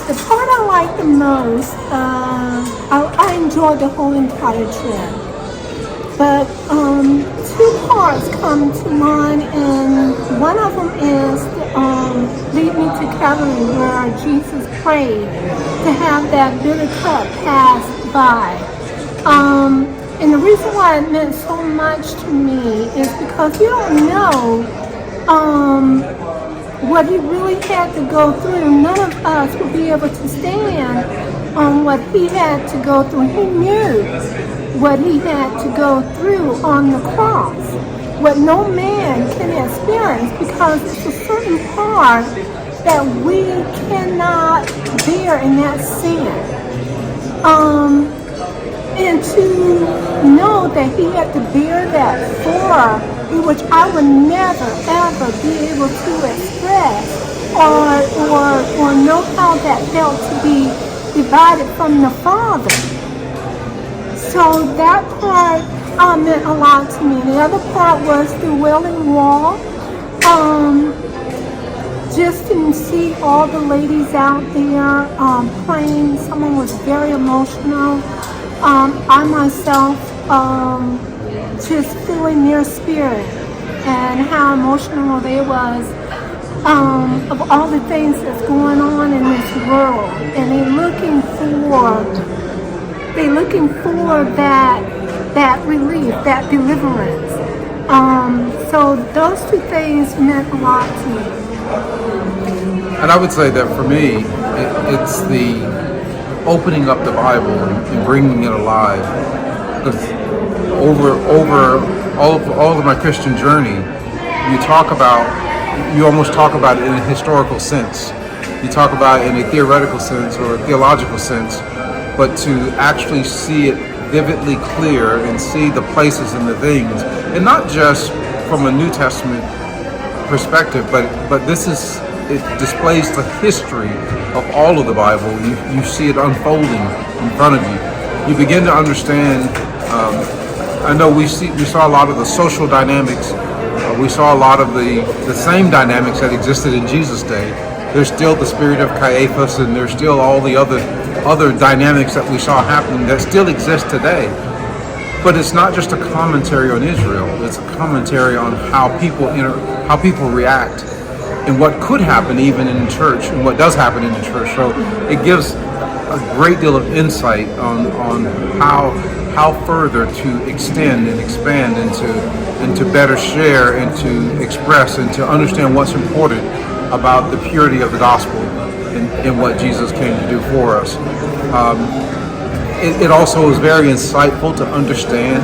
The part I like the most, I enjoyed the whole entire trip. But two parts come to mind, and one of them is lead me to Calvary, where Jesus prayed to have that bitter cup passed by. And the reason why it meant so much to me is because you don't know what he really had to go through. None of us would be able to stand on what he had to go through. He knew what he had to go through on the cross, what no man can experience, because it's a certain part that we cannot bear in that sin. And to know that he had to bear that for me, which I would never ever be able to express or know how that felt to be divided from the Father. So that part meant a lot to me. The other part was the Wailing Wall. Just to see all the ladies out there praying. Someone was very emotional. I myself just feeling their spirit and how emotional they was of all the things that's going on in this world, and they're looking for that relief, that deliverance. So those two things meant a lot to me. And I would say that for me, it's the opening up the Bible and bringing it alive. Because over all of my Christian journey, you almost talk about it in a historical sense. You talk about it in a theoretical sense or a theological sense, but to actually see it vividly clear and see the places and the things, and not just from a New Testament perspective, but it displays the history of all of the Bible. You see it unfolding in front of you. You begin to understand. I know we saw a lot of the social dynamics. We saw a lot of the same dynamics that existed in Jesus' day. There's still the spirit of Caiaphas, and there's still all the other dynamics that we saw happening that still exist today. But it's not just a commentary on Israel. It's a commentary on how people react, and what could happen even in church, and what does happen in the church. So it gives a great deal of insight on how further to extend and expand and to better share and to express and to understand what's important about the purity of the gospel and what Jesus came to do for us. It also is very insightful to understand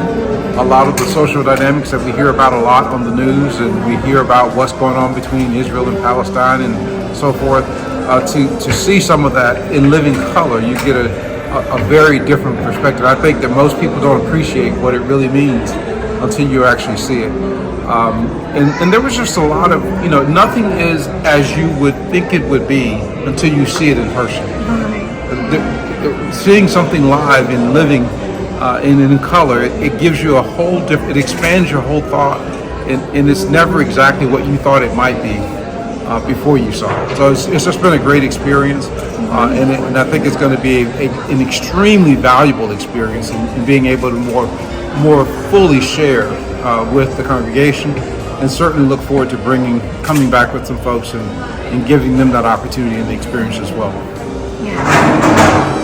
a lot of the social dynamics that we hear about a lot on the news, and we hear about what's going on between Israel and Palestine and so forth. To see some of that in living color, you get a very different perspective. I think that most people don't appreciate what it really means until you actually see it. And there was just a lot of, nothing is as you would think it would be until you see it in person. Seeing something live and living in color, it gives you a whole different, it expands your whole thought, and it's never exactly what you thought it might be before you saw it. So it's just been a great experience, and I think it's going to be an extremely valuable experience in being able to more fully share with the congregation, and certainly look forward to coming back with some folks and giving them that opportunity and the experience as well. Yeah.